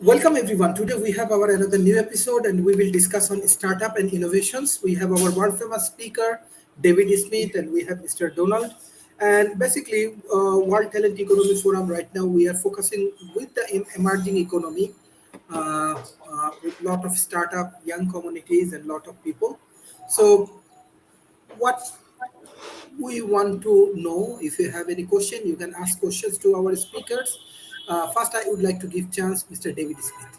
Welcome everyone. Today we have our another new episode and we will discuss on startup and innovations. We have our world famous speaker David Smith and we have Mr. Donald. And basically, World Talent Economy Forum right now we are focusing with the emerging economy with lot of startup, young communities and lot of people. So what we want to know, if you have any question, you can ask questions to our speakers. First, I would like to give chance Mr. David Smith.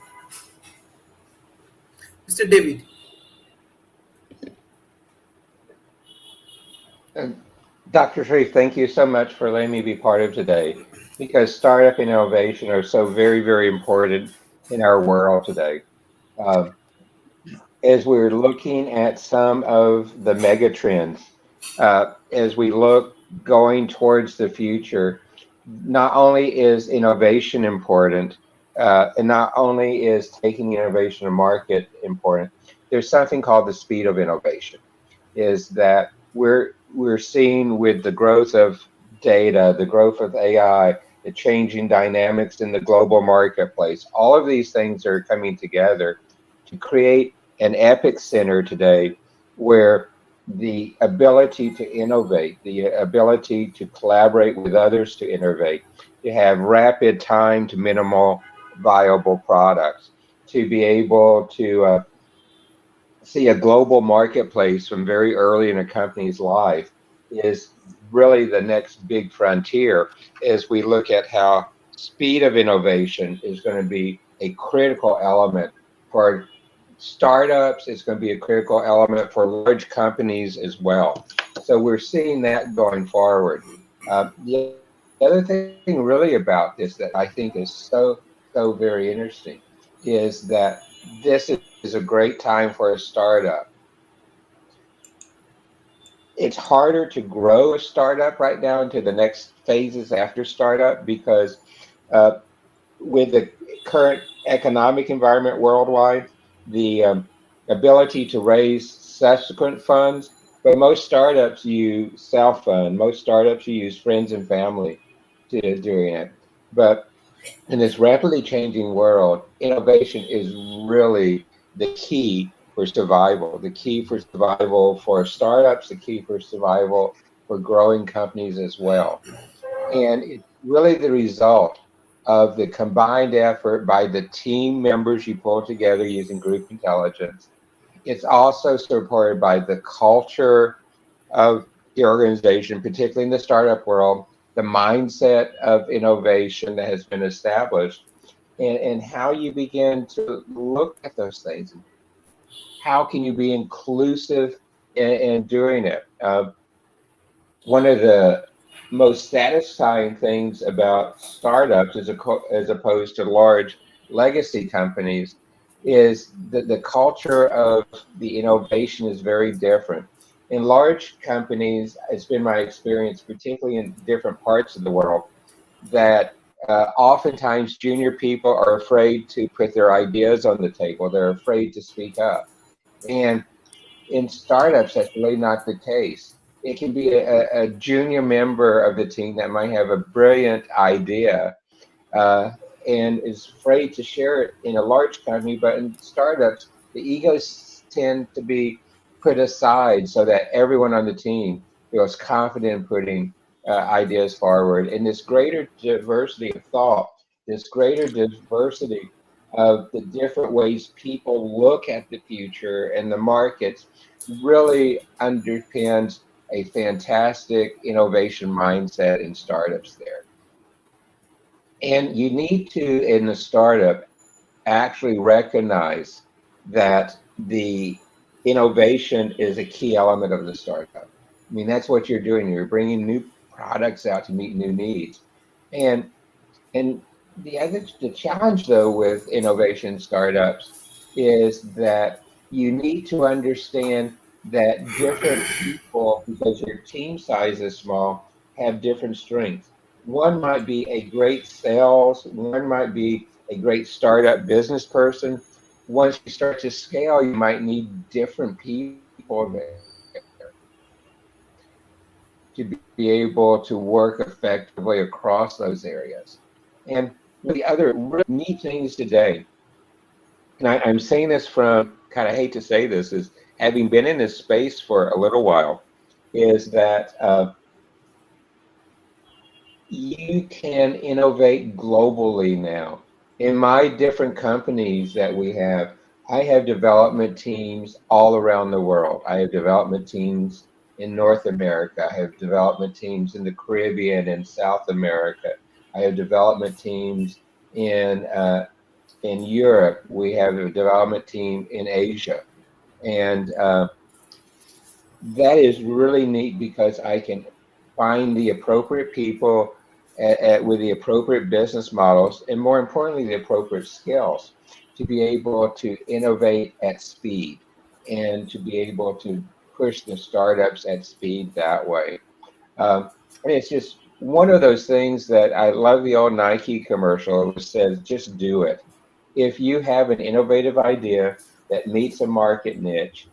Mr. David. And Dr. Sharif, thank you so much for letting me be part of today because startup and innovation are so very, very important in our world today. Um, as we're looking at some of the mega trends, as we look going towards the future, not only is innovation important, and not only is taking innovation to market important, there's something called the speed of innovation. Is that we're seeing with the growth of data, the growth of AI, the changing dynamics in the global marketplace. All of these things are coming together to create an epic center today where the ability to innovate, the ability to collaborate with others to innovate, to have rapid time to minimal viable products, to be able to see a global marketplace from very early in a company's life is really the next big frontier as we look at how speed of innovation is going to be a critical element for startups. It's going to be a critical element for large companies as well. So we're seeing that going forward. The other thing really about this that I think is so very interesting is that this is a great time for a startup. It's harder to grow a startup right now into the next phases after startup because uh, with the current economic environment worldwide, the ability to raise subsequent funds, but most startups use self-fund. Most startups use friends and family to doing it. But in this rapidly changing world, innovation is really the key for survival, the key for survival for startups, the key for survival for growing companies as well. And it's really the result of the combined effort by the team members you pull together using group intelligence. It's also supported by the culture of the organization, particularly in the startup world, the mindset of innovation that has been established, and how you begin to look at those things. How can you be inclusive in doing it? One of the most satisfying things about startups as opposed to large legacy companies is that the culture of the innovation is very different. In large companies, it's been my experience, particularly in different parts of the world, that oftentimes junior people are afraid to put their ideas on the table. They're afraid to speak up. And in startups, that's really not the case. It can be a junior member of the team that might have a brilliant idea uh, and is afraid to share it in a large company. But in startups, the egos tend to be put aside so that everyone on the team feels confident in putting ideas forward. And this greater diversity of thought, this greater diversity of the different ways people look at the future and the markets really underpins a fantastic innovation mindset in startups there. And you need to, in the startup, actually recognize that the innovation is a key element of the startup. I mean, that's what you're doing. You're bringing new products out to meet new needs. And and the challenge though with innovation startups is that you need to understand that different people, because your team size is small, have different strengths. One might be a great sales, one might be a great startup business person. Once you start to scale, you might need different people there to be able to work effectively across those areas. And the other really neat things today and I'm saying this from, kind of hate to say this, is having been in this space for a little while, is that you can innovate globally now. In my different companies that we have, I have development teams all around the world. I have development teams in North America. I have development teams in the Caribbean and South America. I have development teams in Europe. We have a development team in Asia, and that is really neat because I can find the appropriate people with the appropriate business models, and more importantly, the appropriate skills to be able to innovate at speed and to be able to push the startups at speed that way. And it's just one of those things that I love the old Nike commercial which says, just do it. If you have an innovative idea that meets a market niche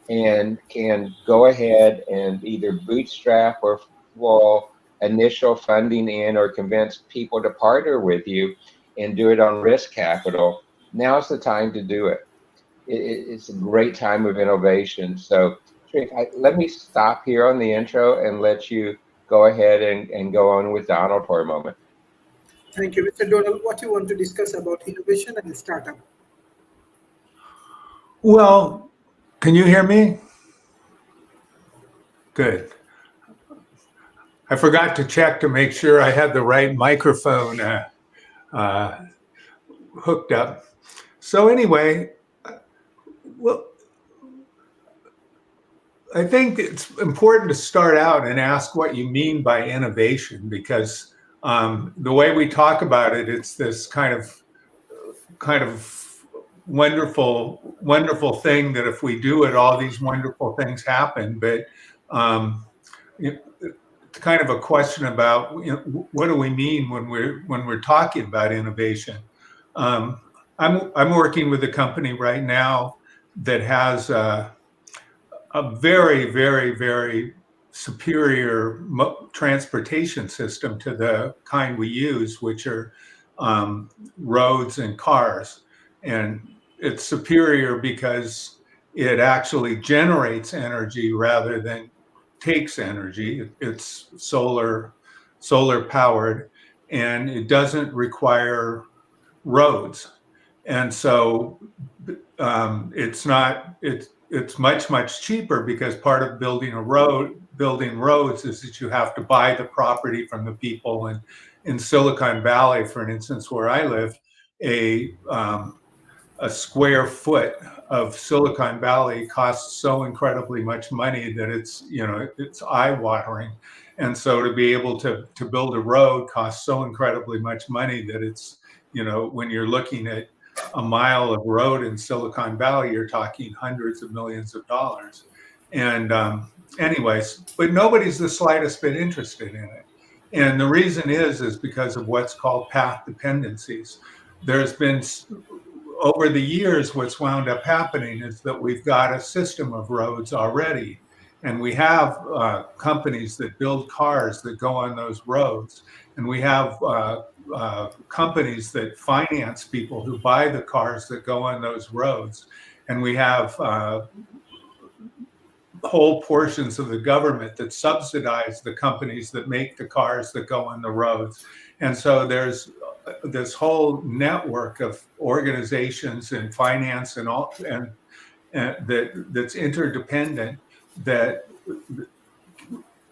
and can go ahead and either bootstrap or full initial funding in or convince people to partner with you and do it on risk capital, now's the time to do it. It's a great time of innovation. So, Sharif, let me stop here on the intro and let you go ahead and go on with Donald for a moment. Thank you, Mr. Donald. What you want to discuss about innovation and startup? Well, can you hear me? Good. I forgot to check to make sure I had the right microphone hooked up. So anyway, well, I think it's important to start out and ask what you mean by innovation, because the way we talk about it, it's this kind of wonderful thing that if we do it, all these wonderful things happen. But it's kind of a question about, what do we mean when we're talking about innovation. I'm working with a company right now that has a very, very, very superior transportation system to the kind we use, which are roads and cars. And it's superior because it actually generates energy rather than takes energy. It's solar powered, and it doesn't require roads. And so it's much cheaper, because part of building roads is that you have to buy the property from the people. And in Silicon Valley, for instance, where I live, a square foot of Silicon Valley costs so incredibly much money that it's eye-watering. And so to be able to build a road costs so incredibly much money that it's, when you're looking at a mile of road in Silicon Valley, you're talking hundreds of millions of dollars. And anyways, but nobody's the slightest bit interested in it. And the reason is because of what's called path dependencies. There's been, over the years, what's wound up happening is that we've got a system of roads already. And we have companies that build cars that go on those roads. And we have companies that finance people who buy the cars that go on those roads. And we have whole portions of the government that subsidize the companies that make the cars that go on the roads. And so there's this whole network of organizations and finance and all, and that's interdependent, that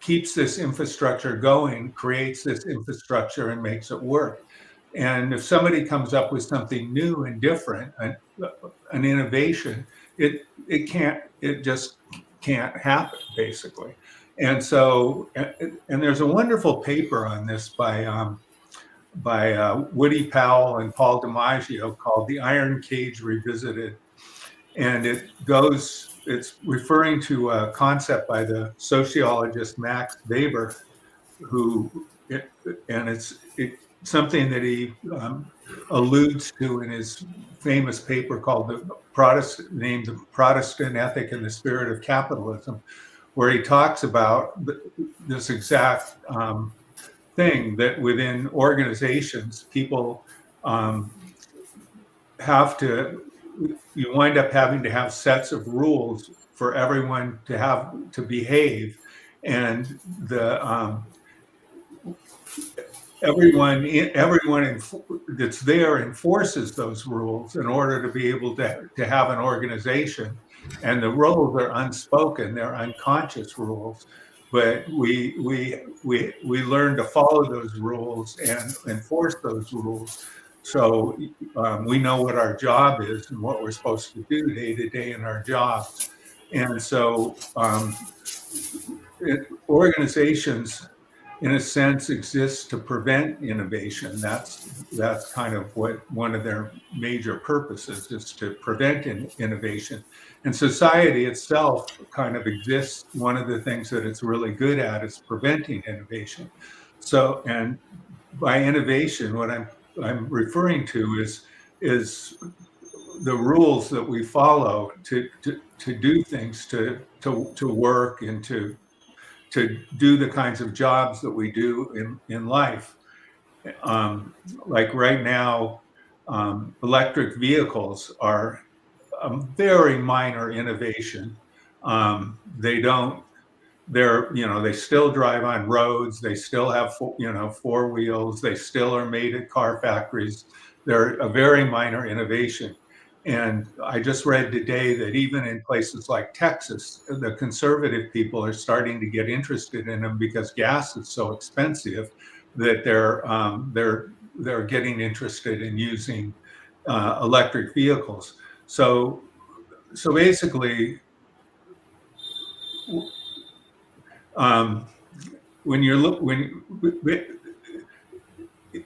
keeps this infrastructure going, creates this infrastructure, and makes it work. And if somebody comes up with something new and different, an innovation, it just can't happen, basically. And so, and there's a wonderful paper on this by Woody Powell and Paul DiMaggio called "The Iron Cage Revisited," and it's referring to a concept by the sociologist Max Weber, it's something that he alludes to in his famous paper called the Protestant Ethic and the Spirit of Capitalism, where he talks about this exact thing, that within organizations, people have to you wind up having to have sets of rules for everyone to behave, and everyone that's there enforces those rules in order to be able to have an organization. And the rules are unspoken; they're unconscious rules. But we learn to follow those rules and enforce those rules. So we know what our job is and what we're supposed to do day to day in our jobs. And so organizations, in a sense, exist to prevent innovation. That's kind of what one of their major purposes is, to prevent innovation. And society itself kind of exists. One of the things that it's really good at is preventing innovation. So, and by innovation, what I'm referring to is the rules that we follow to do things, to work, and to do the kinds of jobs that we do in life. Like right now, electric vehicles are a very minor innovation. They still drive on roads. They still have, four wheels. They still are made at car factories. They're a very minor innovation. And I just read today that even in places like Texas, the conservative people are starting to get interested in them because gas is so expensive that they're getting interested in using electric vehicles. So basically,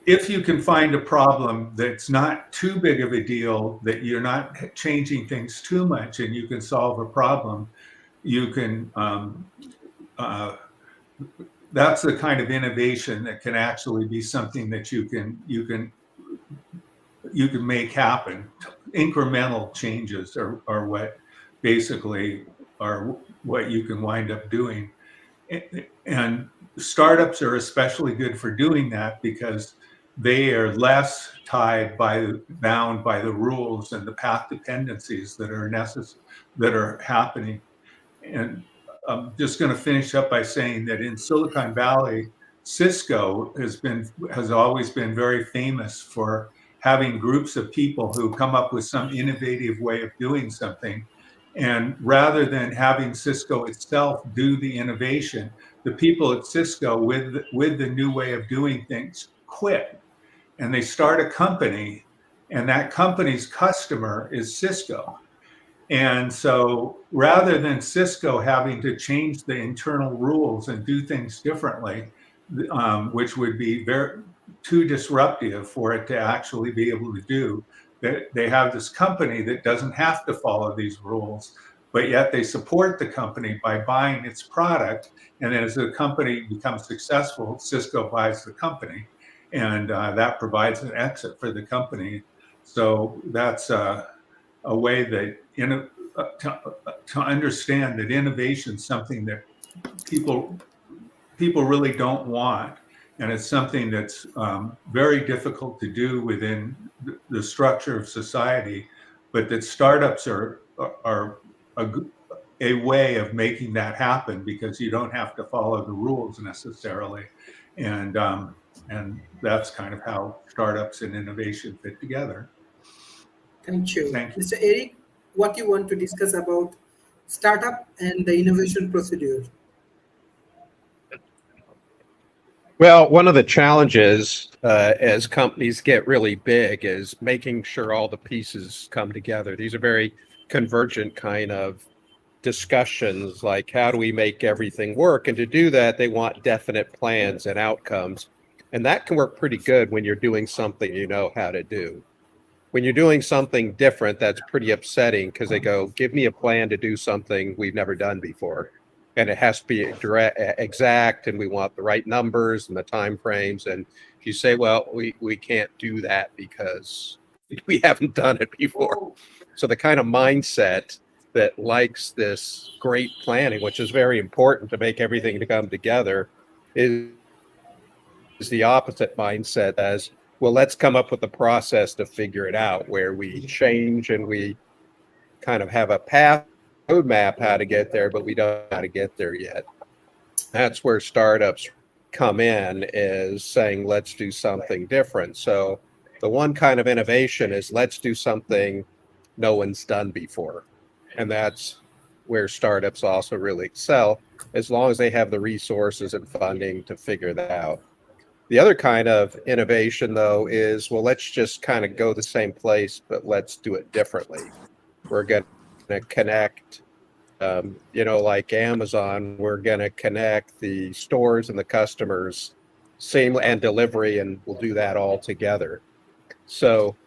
if you can find a problem that's not too big of a deal, that you're not changing things too much, and you can solve a problem, you can. That's the kind of innovation that can actually be something that you can make happen. Incremental changes are what basically are what you can wind up doing. And startups are especially good for doing that because they are less bound by the rules and the path dependencies that are happening. And I'm just going to finish up by saying that in Silicon Valley, Cisco has always been very famous for having groups of people who come up with some innovative way of doing something. And rather than having Cisco itself do the innovation, the people at Cisco with the new way of doing things quit, and they start a company, and that company's customer is Cisco. And so rather than Cisco having to change the internal rules and do things differently, which would be too disruptive for it to actually be able to do, they have this company that doesn't have to follow these rules, but yet they support the company by buying its product. And as the company becomes successful, Cisco buys the company, and that provides an exit for the company. So that's a way that to understand that innovation is something that people really don't want, and it's something that's very difficult to do within the structure of society, but that startups are a way of making that happen because you don't have to follow the rules necessarily, and that's kind of how startups and innovation fit together. Thank you. Thank you. Mr. Eric, what you want to discuss about startup and the innovation procedure? Well, one of the challenges as companies get really big is making sure all the pieces come together. These are very convergent kind of discussions, like how do we make everything work? And to do that, they want definite plans and outcomes. And that can work pretty good when you're doing something you know how to do. When you're doing something different, that's pretty upsetting because they go, give me a plan to do something we've never done before. And it has to be exact, and we want the right numbers and the time frames. And if you say, well, we can't do that because we haven't done it before. So the kind of mindset that likes this great planning, which is very important to make everything to come together, is the opposite mindset as well, let's come up with a process to figure it out where we change and we kind of have a path roadmap how to get there, but we don't know how to get there yet. That's where startups come in, is saying, let's do something different. So the one kind of innovation is let's do something no one's done before. And that's where startups also really excel, as long as they have the resources and funding to figure that out. The other kind of innovation, though, is, well, let's just kind of go the same place, but let's do it differently. We're going to connect, like Amazon, we're going to connect the stores and the customers, same and delivery, and we'll do that all together. So,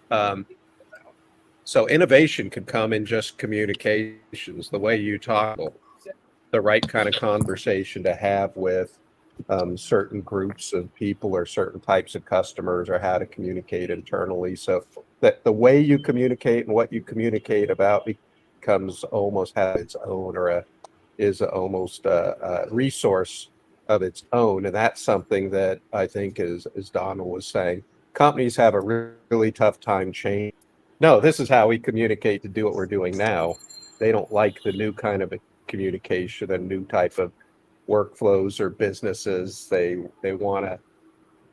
so innovation can come in just communications, the way you talk, the right kind of conversation to have with certain groups of people or certain types of customers, or how to communicate internally. So that the way you communicate and what you communicate about becomes almost have its own, or is almost a resource of its own. And that's something that I think, as Donald was saying, companies have a really tough time changing. No, this is how we communicate to do what we're doing now. They don't like the new kind of communication, a new type of workflows or businesses. They want to,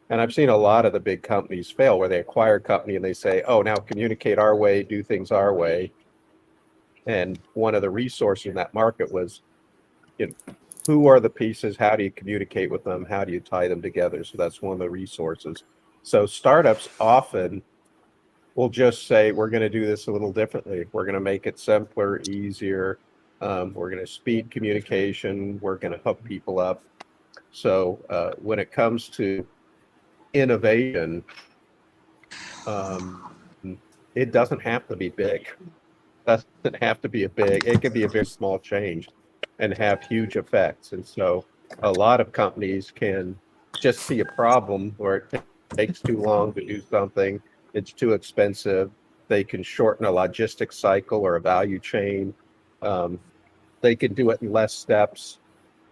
and I've seen a lot of the big companies fail, where they acquire a company and they say, oh, now communicate our way, do things our way. And one of the resources in that market was, who are the pieces? How do you communicate with them? How do you tie them together? So that's one of the resources. So startups often will just say, we're going to do this a little differently. We're going to make it simpler, easier. We're going to speed communication. We're going to hook people up. So when it comes to innovation, it doesn't have to be big. Doesn't have to be it can be a very small change and have huge effects. And so a lot of companies can just see a problem where it takes too long to do something. It's too expensive. They can shorten a logistics cycle or a value chain. They can do it in less steps.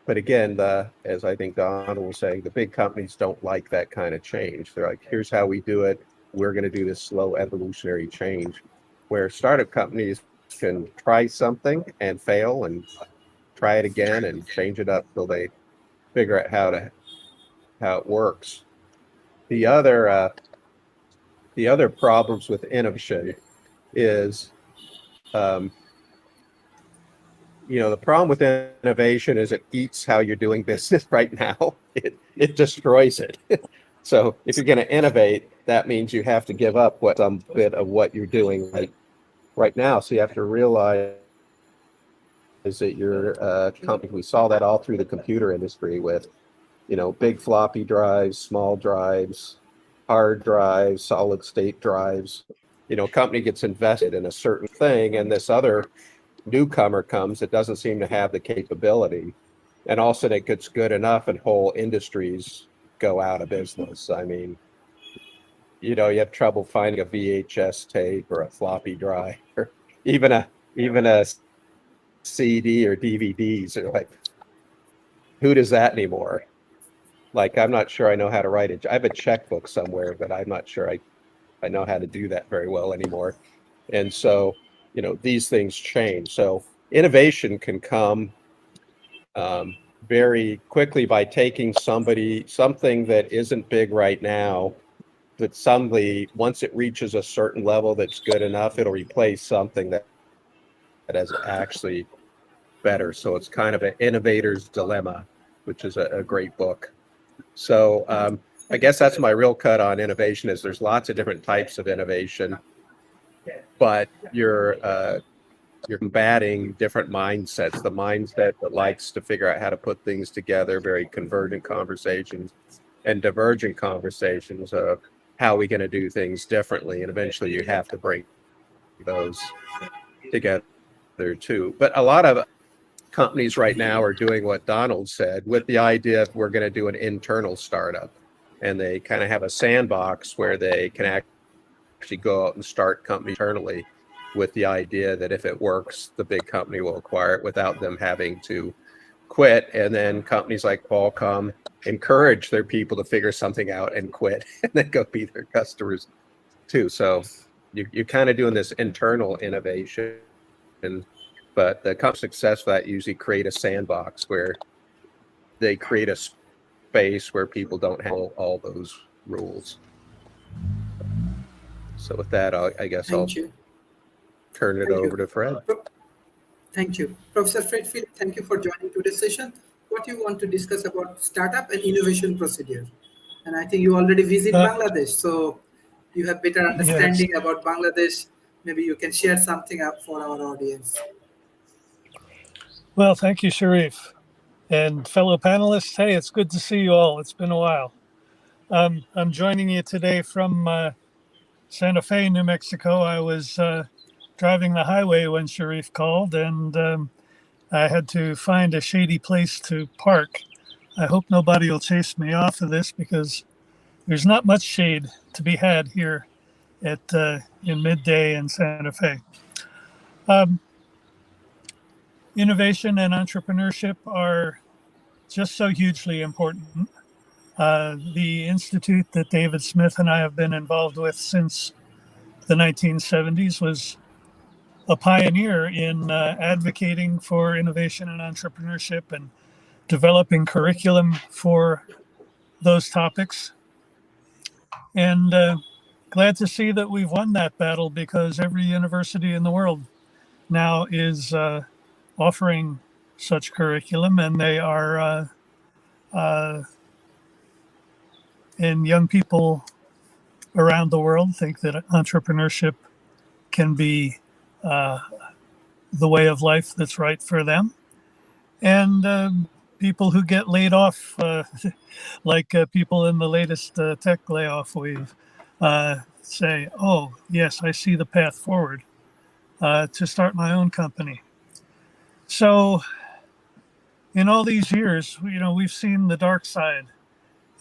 But again, as I think Donald was saying, the big companies don't like that kind of change. They're like, here's how we do it. We're going to do this slow evolutionary change. Where startup companies can try something and fail and try it again and change it up till they figure out how it works. The other problems with innovation is, the problem with innovation is it eats how you're doing business right now. It destroys it. So if you're going to innovate, that means you have to give up some bit of what you're doing right now. So you have to realize that your company, we saw that all through the computer industry with, big floppy drives, small drives, hard drives, solid state drives. A company gets invested in a certain thing, and this other newcomer comes that doesn't seem to have the capability, and all of a sudden it gets good enough and whole industries go out of business. I mean, you have trouble finding a VHS tape or a floppy drive, or even a CD or DVDs. Or like, who does that anymore? Like, I'm not sure I know how to write it. I have a checkbook somewhere, but I'm not sure I know how to do that very well anymore. And so, these things change. So innovation can come very quickly by taking something that isn't big right now, but once it reaches a certain level that's good enough, it'll replace something that is actually better. So it's kind of an innovator's dilemma, which is a great book. So I guess that's my real cut on innovation, is there's lots of different types of innovation, but you're combating different mindsets. The mindset that likes to figure out how to put things together, very convergent conversations, and divergent conversations of how are we going to do things differently. And eventually you have to bring those together too. But a lot of companies right now are doing what Donald said, with the idea of we're going to do an internal startup. And they kind of have a sandbox where they can actually go out and start company internally, with the idea that if it works, the big company will acquire it without them having to quit. And then companies like Qualcomm encourage their people to figure something out and quit and then go be their customers too. So you're kind of doing this internal innovation, but the success for that usually create a sandbox where they create a space where people don't have all those rules. So with that, I guess I'll turn it over to Fred. Thank you. Professor Fred Philip, thank you for joining today's session. What you want to discuss about startup and innovation procedure? And I think you already visit Bangladesh, so you have better understanding about Bangladesh. Maybe you can share something up for our audience. Well, thank you, Sharif. And fellow panelists, hey, it's good to see you all. It's been a while. I'm joining you today from Santa Fe, New Mexico. I was driving the highway when Sharif called, and I had to find a shady place to park. I hope nobody will chase me off of this because there's not much shade to be had here at in midday in Santa Fe. Innovation and entrepreneurship are just so hugely important. The institute that David Smith and I have been involved with since the 1970s was a pioneer in advocating for innovation and entrepreneurship and developing curriculum for those topics. And glad to see that we've won that battle because every university in the world now is offering such curriculum, and they are and young people around the world think that entrepreneurship can be the way of life that's right for them. And people who get laid off, like people in the latest tech layoff wave, say, oh, yes, I see the path forward to start my own company. So in all these years, we've seen the dark side,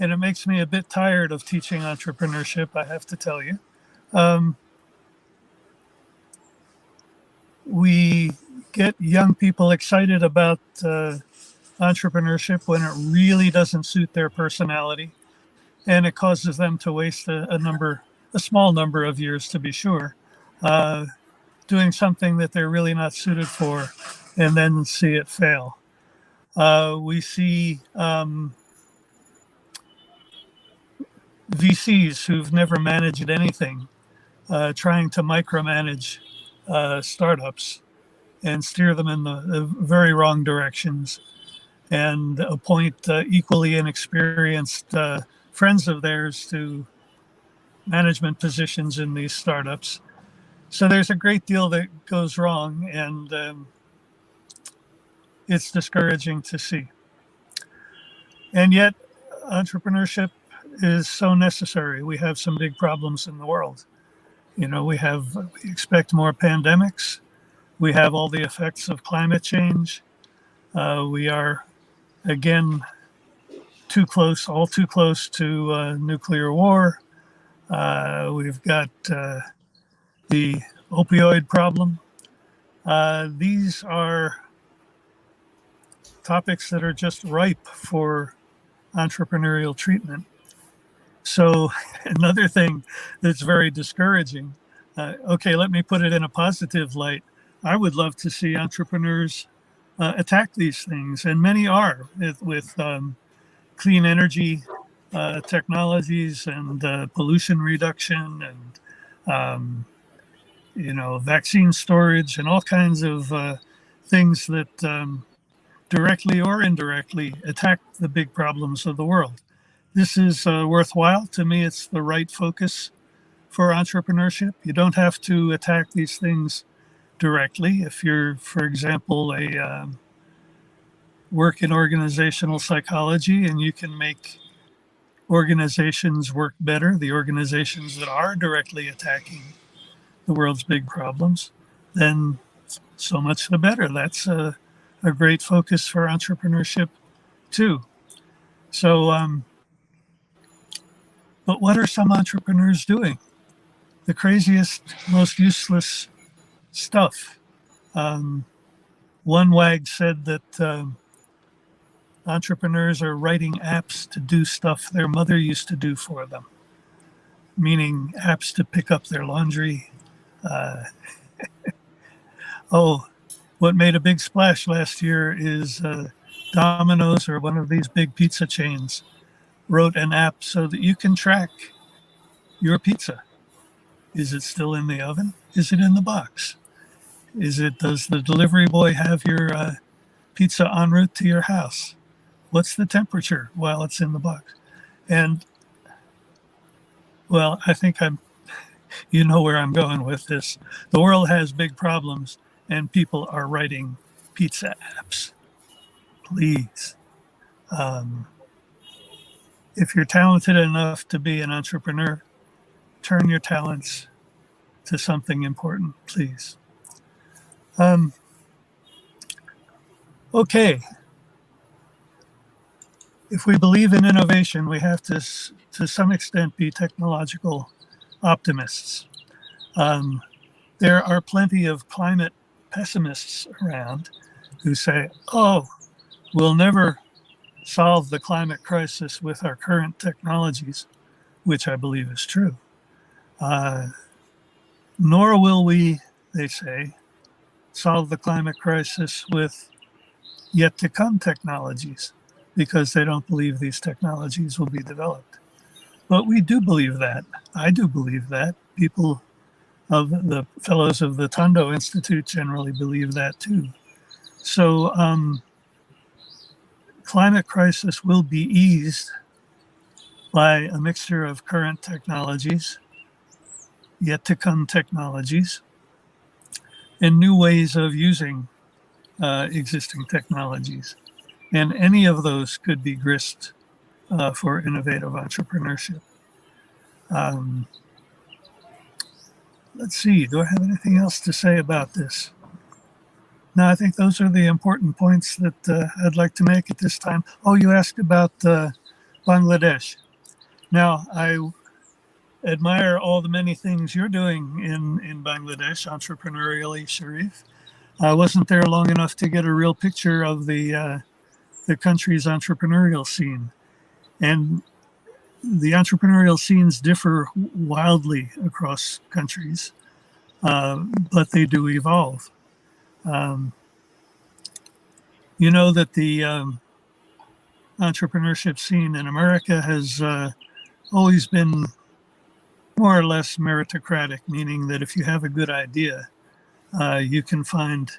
and it makes me a bit tired of teaching entrepreneurship, I have to tell you. We get young people excited about entrepreneurship when it really doesn't suit their personality, and it causes them to waste a small number of years, to be sure, doing something that they're really not suited for, and then see it fail. We see VCs who've never managed anything trying to micromanage startups and steer them in the very wrong directions, and appoint equally inexperienced friends of theirs to management positions in these startups. So there's a great deal that goes wrong, and it's discouraging to see. And yet, entrepreneurship is so necessary. We have some big problems in the world. We expect more pandemics. We have all the effects of climate change. We are, again, all too close to nuclear war. We've got the opioid problem. These are topics that are just ripe for entrepreneurial treatment. So another thing that's very discouraging, let me put it in a positive light. I would love to see entrepreneurs attack these things, and many are with clean energy technologies and pollution reduction and vaccine storage and all kinds of things that directly or indirectly attack the big problems of the world. This is worthwhile. To me, it's the right focus for entrepreneurship. You don't have to attack these things directly. If you're, for example, work in organizational psychology and you can make organizations work better, the organizations that are directly attacking the world's big problems, then so much the better. That's a great focus for entrepreneurship too. So, but what are some entrepreneurs doing? The craziest, most useless stuff. One wag said that entrepreneurs are writing apps to do stuff their mother used to do for them, meaning apps to pick up their laundry. Oh, what made a big splash last year is Domino's, or one of these big pizza chains, wrote an app so that you can track your pizza. Is it still in the oven? Is it in the box? Does the delivery boy have your pizza en route to your house? What's the temperature while it's in the box? And well, I think you know where I'm going with this. The world has big problems and people are writing pizza apps. Please. If you're talented enough to be an entrepreneur, turn your talents to something important, please. Okay. If we believe in innovation, we have to some extent, be technological optimists. There are plenty of climate pessimists around who say, oh, we'll never solve the climate crisis with our current technologies, which I believe is true. Nor will we, they say, solve the climate crisis with yet to come technologies, because they don't believe these technologies will be developed. But we do believe that. I do believe that. People of the fellows of the Tondo Institute generally believe that too. So climate crisis will be eased by a mixture of current technologies, yet to come technologies, and new ways of using existing technologies. And any of those could be grist for innovative entrepreneurship. Let's see, do I have anything else to say about this? No, I think those are the important points that I'd like to make at this time. Oh, you asked about Bangladesh. Now, I admire all the many things you're doing in Bangladesh, entrepreneurially, Sharif. I wasn't there long enough to get a real picture of the country's entrepreneurial scene. And the entrepreneurial scenes differ wildly across countries, but they do evolve. You know that the entrepreneurship scene in America has always been more or less meritocratic, meaning that if you have a good idea, you can find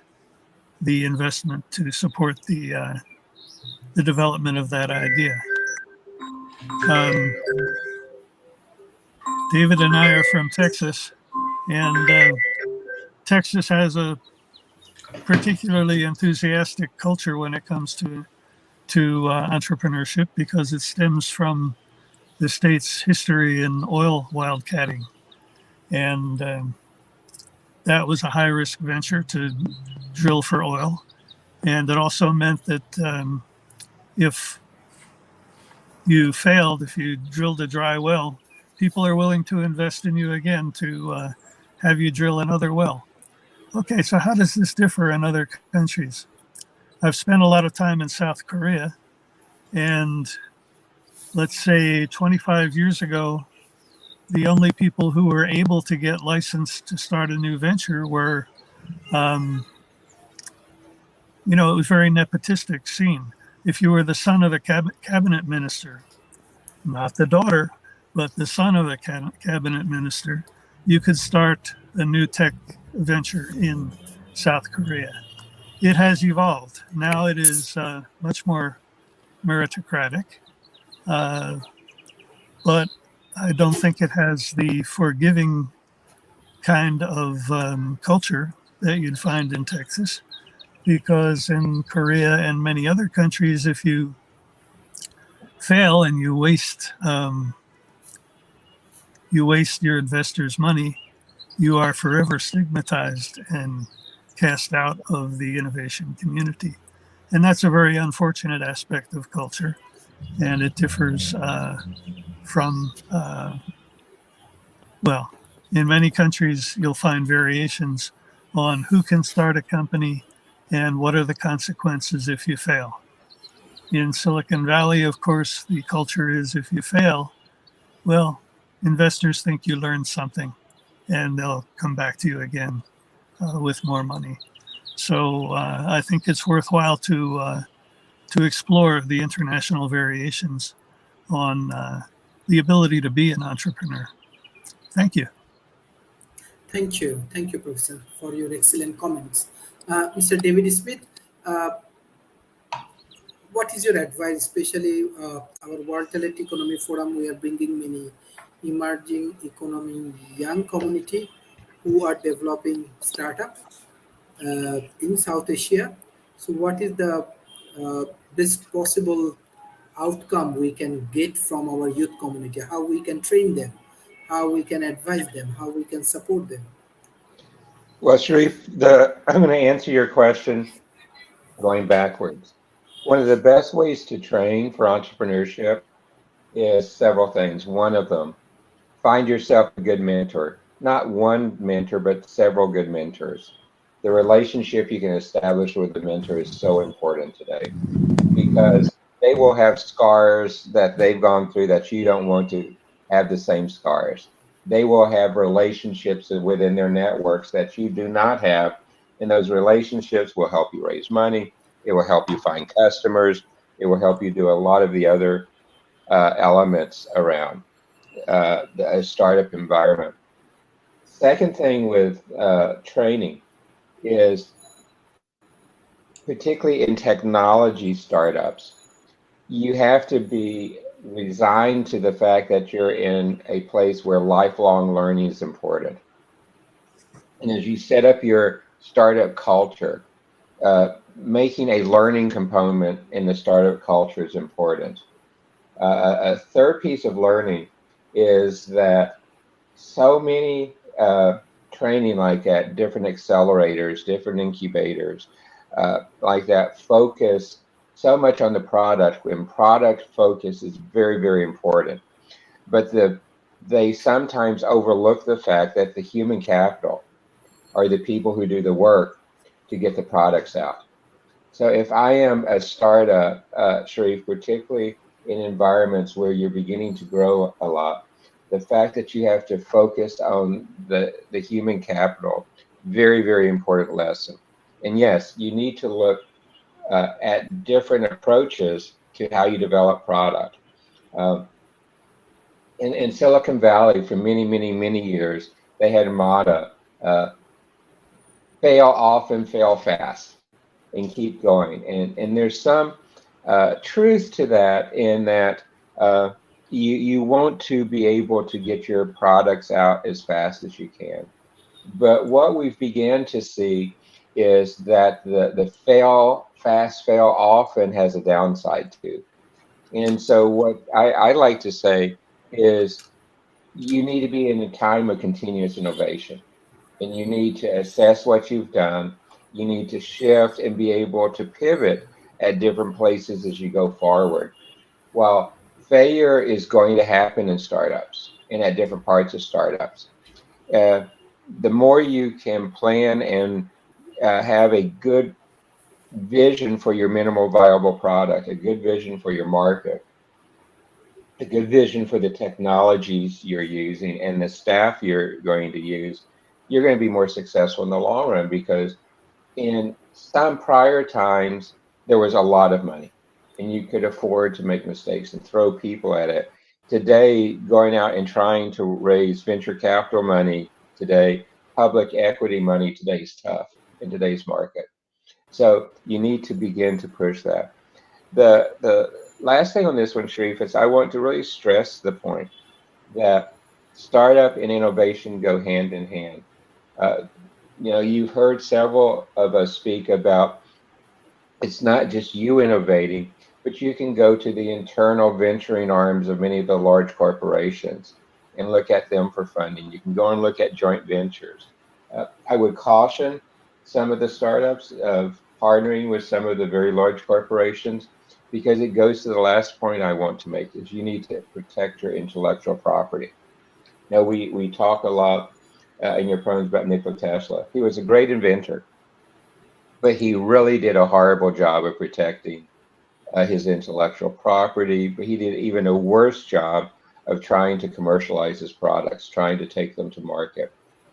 the investment to support the development of that idea. David and I are from Texas, and Texas has a particularly enthusiastic culture when it comes to entrepreneurship, because it stems from the state's history in oil wildcatting. And that was a high-risk venture to drill for oil. And it also meant that if you failed, if you drilled a dry well, people are willing to invest in you again to have you drill another well. Okay, so how does this differ in other countries? I've spent a lot of time in South Korea, and let's say 25 years ago, the only people who were able to get licensed to start a new venture were, it was very nepotistic scene. If you were the son of a cabinet minister, not the daughter, but the son of a cabinet minister, you could start a new tech venture in South Korea. It has evolved. Now it is much more meritocratic, but I don't think it has the forgiving kind of culture that you'd find in Texas, because in Korea and many other countries, if you fail and you waste your investors' money, you are forever stigmatized and cast out of the innovation community. And that's a very unfortunate aspect of culture. And it differs from, in many countries, you'll find variations on who can start a company and what are the consequences if you fail. In Silicon Valley, of course, the culture is if you fail, well, investors think you learned something and they'll come back to you again with more money. So I think it's worthwhile to explore the international variations on the ability to be an entrepreneur. Thank you. Thank you, Professor, for your excellent comments. Mr. David Smith, what is your advice, especially our World Talent Economy Forum? We are bringing many emerging economy young community who are developing startup in South Asia. So what is the best possible outcome we can get from our youth community? How we can train them, how we can advise them, how we can support them? Well, Sharif, I'm going to answer your question going backwards. One of the best ways to train for entrepreneurship is several things. One of them, find yourself a good mentor. Not one mentor, but several good mentors. The relationship you can establish with the mentor is so important today because they will have scars that they've gone through that you don't want to have the same scars. They will have relationships within their networks that you do not have, and those relationships will help you raise money. It will help you find customers. It will help you do a lot of the other elements around the startup environment. Second thing with training is, particularly in technology startups, you have to be resigned to the fact that you're in a place where lifelong learning is important. And as you set up your startup culture, making a learning component in the startup culture is important. A third piece of learning is that so many training like at different accelerators, different incubators, like that focus so much on the product, when product focus is very, very important. But they sometimes overlook the fact that the human capital are the people who do the work to get the products out. So if I am a startup, Sharif, particularly in environments where you're beginning to grow a lot, the fact that you have to focus on the human capital, very, very important lesson. And yes, you need to look at different approaches to how you develop product. In Silicon Valley, for many, many, many years, they had a motto, fail often, fail fast, and keep going. And there's some truth to that, in that you want to be able to get your products out as fast as you can. But what we've began to see is that the fail fast, fail often has a downside too. And so what I like to say is, you need to be in a time of continuous innovation, and you need to assess what you've done. You need to shift and be able to pivot at different places as you go forward. Well, failure is going to happen in startups and at different parts of startups. The more you can plan and have a good vision for your minimal viable product, a good vision for your market, a good vision for the technologies you're using and the staff you're going to use, you're going to be more successful in the long run, because in some prior times, there was a lot of money and you could afford to make mistakes and throw people at it. Today, going out and trying to raise venture capital money today, public equity money today is tough in today's market. So you need to begin to push that. The last thing on this one, Sharif, is I want to really stress the point that startup and innovation go hand in hand. You've heard several of us speak about, it's not just you innovating, but you can go to the internal venturing arms of many of the large corporations and look at them for funding. You can go and look at joint ventures. I would caution some of the startups of partnering with some of the very large corporations, because it goes to the last point I want to make, is you need to protect your intellectual property. Now, we talk a lot in your programs about Nikola Tesla. He was a great inventor, but he really did a horrible job of protecting his intellectual property, but he did even a worse job of trying to commercialize his products, trying to take them to market.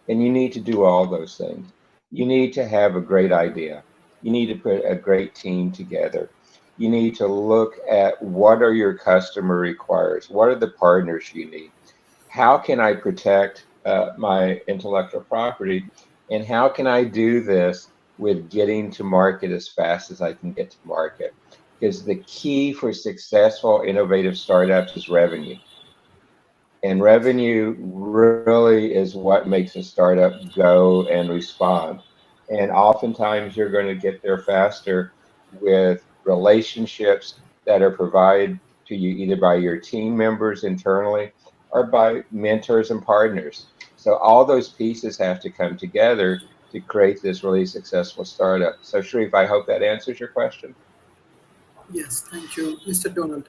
And you need to do all those things. You need to have a great idea. You need to put a great team together. You need to look at what are your customer requires? What are the partners you need? How can I protect my intellectual property? And how can I do this with getting to market as fast as I can get to market? Because the key for successful innovative startups is revenue. And revenue really is what makes a startup go and respond. And oftentimes you're going to get there faster with relationships that are provided to you either by your team members internally or by mentors and partners. So all those pieces have to come together to create this really successful startup. So Sharif, I hope that answers your question. Yes, thank you, Mr. Donald.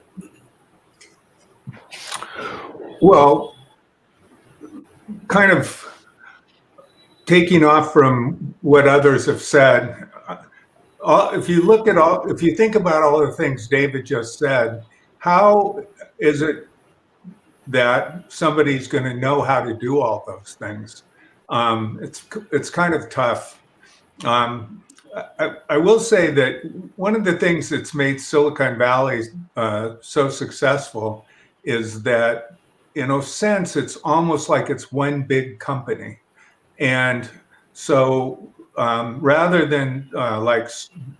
Well, kind of taking off from what others have said, if you think about all the things David just said, how is it that somebody's going to know how to do all those things? It's kind of tough. I will say that one of the things that's made Silicon Valley so successful is that, in a sense, it's almost like it's one big company. And so rather than like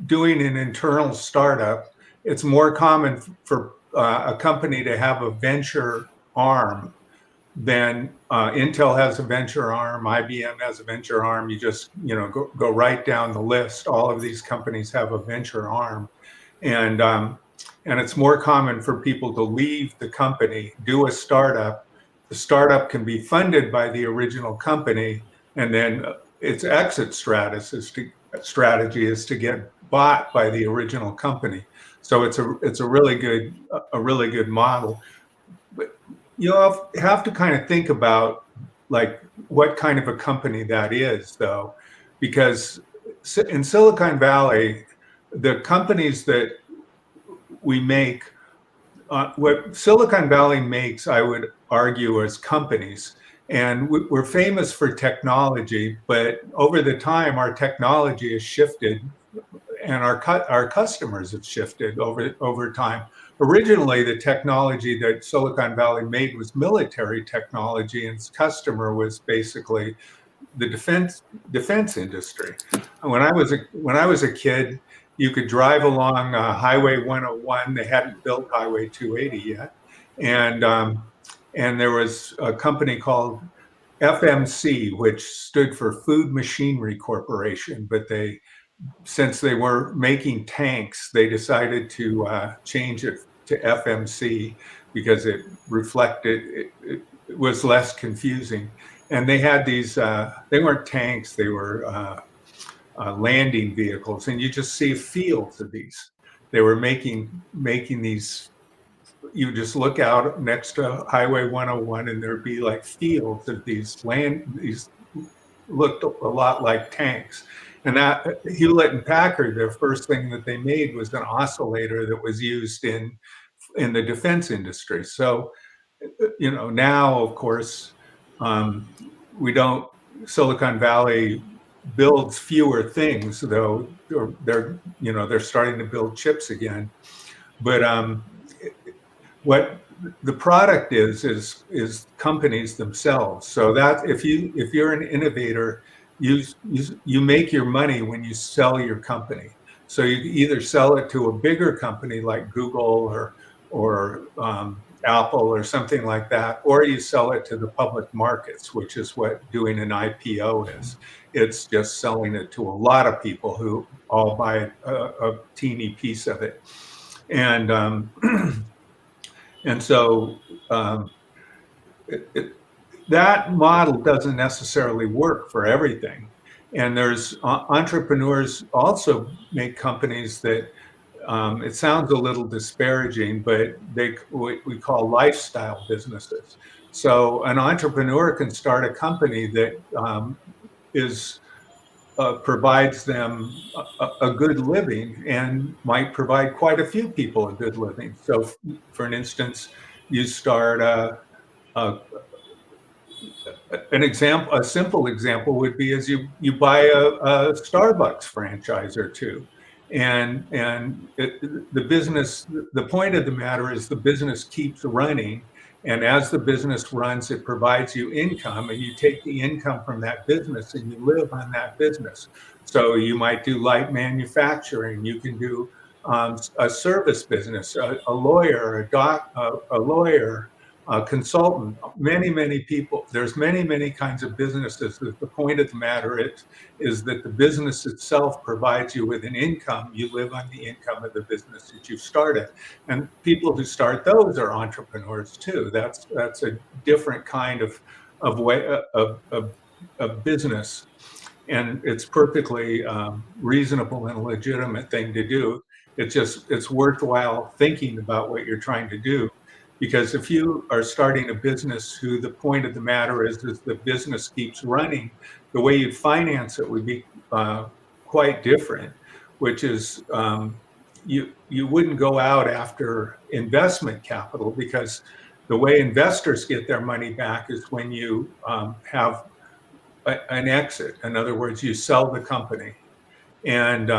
doing an internal startup, it's more common for a company to have a venture arm. Then Intel has a venture arm, IBM has a venture arm. You just go right down the list. All of these companies have a venture arm, and it's more common for people to leave the company, do a startup. The startup can be funded by the original company, and then its exit strategy is to get bought by the original company. So it's a really good model. But you have to kind of think about like what kind of a company that is, though, because in Silicon Valley, the companies that we make, what Silicon Valley makes, I would argue, as companies. And we're famous for technology, but over the time, our technology has shifted, and our customers have shifted over time. Originally, the technology that Silicon Valley made was military technology, and its customer was basically the defense industry. When I was a kid, you could drive along Highway 101. They hadn't built Highway 280 yet, and there was a company called FMC, which stood for Food Machinery Corporation. But since they were making tanks, they decided to change it to FMC because it was less confusing. And they had these, they weren't tanks, they were landing vehicles. And you just see fields of these. They were making these, you just look out next to Highway 101 and there'd be like fields of these looked a lot like tanks. And that Hewlett and Packard, their first thing that they made was an oscillator that was used in the defense industry. So, now, of course, Silicon Valley builds fewer things, though they're starting to build chips again. But what the product is companies themselves. So that if you're an innovator, you make your money when you sell your company. So you either sell it to a bigger company like Google or Apple or something like that, or you sell it to the public markets, which is what doing an IPO is. It's just selling it to a lot of people who all buy a teeny piece of it. And so that model doesn't necessarily work for everything. And there's entrepreneurs also make companies that it sounds a little disparaging, but we call lifestyle businesses. So an entrepreneur can start a company that is provides them a good living and might provide quite a few people a good living. So, for an instance, you start a simple example would be as you buy a Starbucks franchise or two, and the business. The point of the matter is the business keeps running, and as the business runs, it provides you income, and you take the income from that business and you live on that business. So you might do light manufacturing. You can do a service business, a lawyer, a lawyer, a consultant, many people. There's many kinds of businesses. The point of the matter is that the business itself provides you with an income. You live on the income of the business that you started. And people who start those are entrepreneurs too. That's a different kind of way of business. And it's perfectly reasonable and legitimate thing to do. It's worthwhile thinking about what you're trying to do. Because if you are starting a business who the point of the matter is the business keeps running, the way you'd finance it would be quite different, which is you wouldn't go out after investment capital, because the way investors get their money back is when you have an exit. In other words, you sell the company. And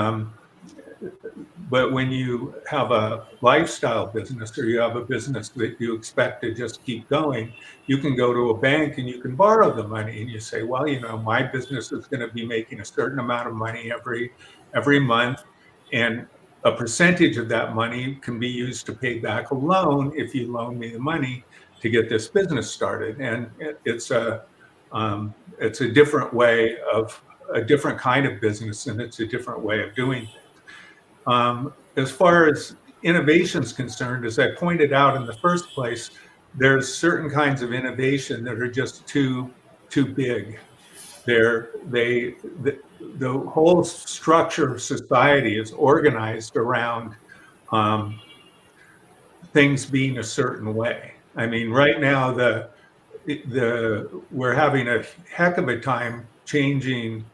but when you have a lifestyle business, or you have a business that you expect to just keep going, you can go to a bank and you can borrow the money, and you say, well, my business is going to be making a certain amount of money every month, and a percentage of that money can be used to pay back a loan if you loan me the money to get this business started. And it's a different way of a different kind of business, and it's a different way of doing things. As far as innovation is concerned, as I pointed out in the first place, there's certain kinds of innovation that are just too big. The whole structure of society is organized around things being a certain way. I mean, right now we're having a heck of a time changing.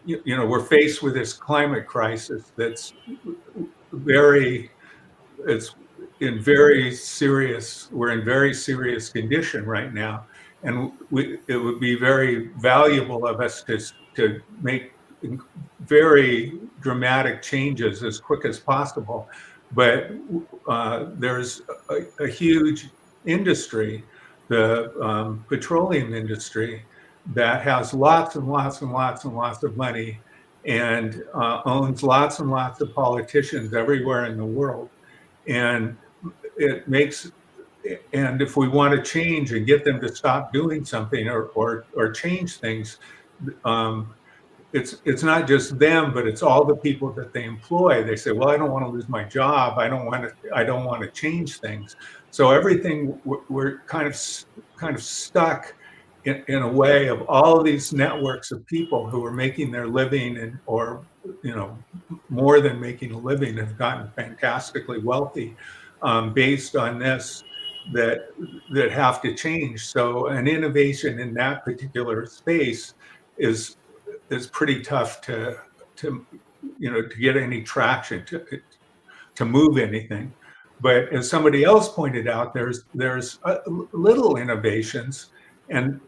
We're faced with this climate crisis that's we're in very serious condition right now. And it would be very valuable of us to make very dramatic changes as quick as possible. But there's a huge industry, the petroleum industry, that has lots and lots of money, and owns lots and lots of politicians everywhere in the world. And if we want to change and get them to stop doing something or change things, it's not just them, but it's all the people that they employ. They say, well, I don't want to lose my job. I don't want to change things. So everything, we're kind of stuck in a way of all of these networks of people who are making their living or more than making a living, have gotten fantastically wealthy based on this, that have to change. So an innovation in that particular space is pretty tough to get any traction, to move anything. But as somebody else pointed out, there's little innovations, and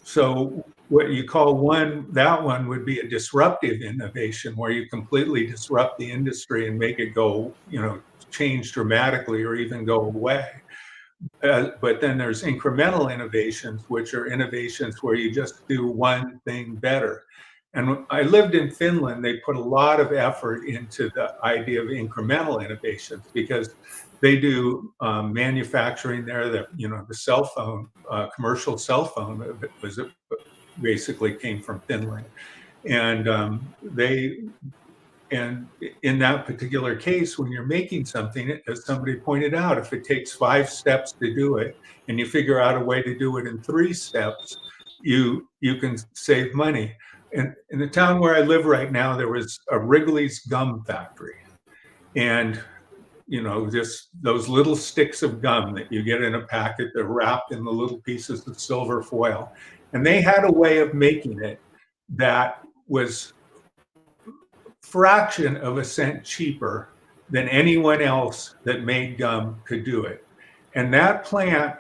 so what you call that one would be a disruptive innovation, where you completely disrupt the industry and make it go, change dramatically or even go away. But then there's incremental innovations, which are innovations where you just do one thing better. And when I lived in Finland, they put a lot of effort into the idea of incremental innovations, because they do manufacturing there. The cell phone, commercial cell phone, basically came from Finland, and and in that particular case, when you're making something, as somebody pointed out, if it takes 5 steps to do it, and you figure out a way to do it in 3 steps, you can save money. And in the town where I live right now, there was a Wrigley's gum factory, and just those little sticks of gum that you get in a packet, that are wrapped in the little pieces of silver foil. And they had a way of making it that was fraction of a cent cheaper than anyone else that made gum could do it. And that plant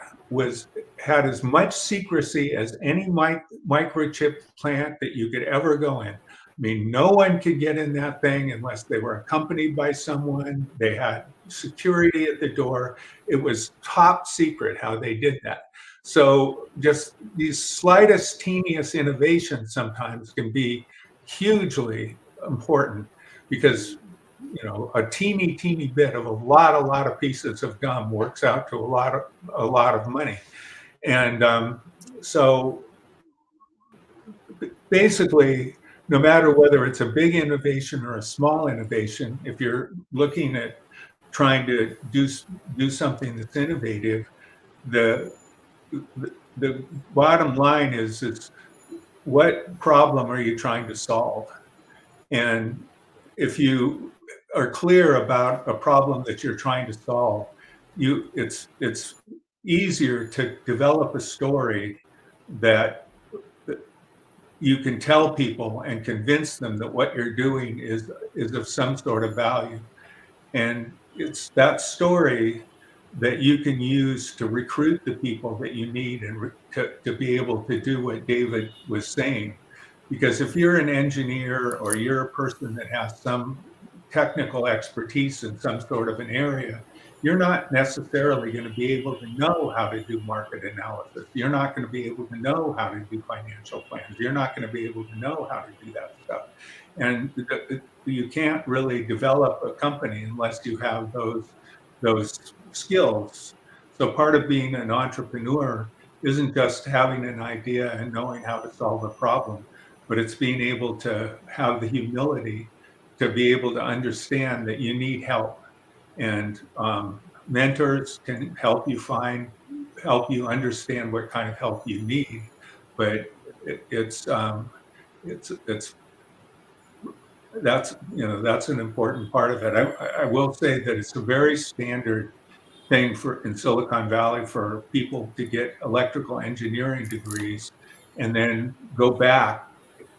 had as much secrecy as any microchip plant that you could ever go in. I mean, no one could get in that thing unless they were accompanied by someone. They had security at the door. It was top secret how they did that. So just these slightest, teeniest innovations sometimes can be hugely important, because a teeny bit of a lot of pieces of gum works out to a lot of money. And so basically, no matter whether it's a big innovation or a small innovation, if you're looking at trying to do something that's innovative, the bottom line is what problem are you trying to solve? And if you are clear about a problem that you're trying to solve, it's easier to develop a story that you can tell people and convince them that what you're doing is of some sort of value. And it's that story that you can use to recruit the people that you need and to be able to do what David was saying. Because if you're an engineer or you're a person that has some technical expertise in some sort of an area, you're not necessarily going to be able to know how to do market analysis. You're not going to be able to know how to do financial plans. You're not going to be able to know how to do that stuff. And you can't really develop a company unless you have those skills. So part of being an entrepreneur isn't just having an idea and knowing how to solve a problem, but it's being able to have the humility to be able to understand that you need help. And mentors can help you understand what kind of help you need. But that's an important part of it. I will say that it's a very standard thing in Silicon Valley for people to get electrical engineering degrees and then go back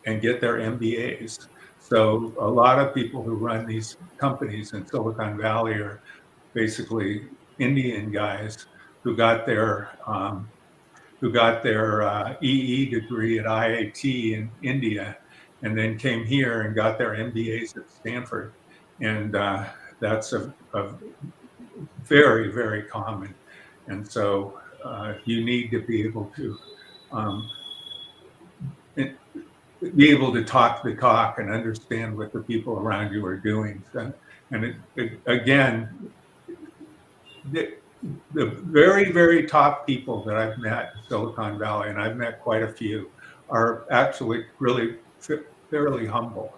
and get their MBAs. So a lot of people who run these companies in Silicon Valley are basically Indian guys who got their EE degree at IIT in India, and then came here and got their MBAs at Stanford. And that's a very, very common. And so you need to be able to talk the talk and understand what the people around you are doing. And again, the very, very top people that I've met in Silicon Valley, and I've met quite a few, are actually really fairly humble.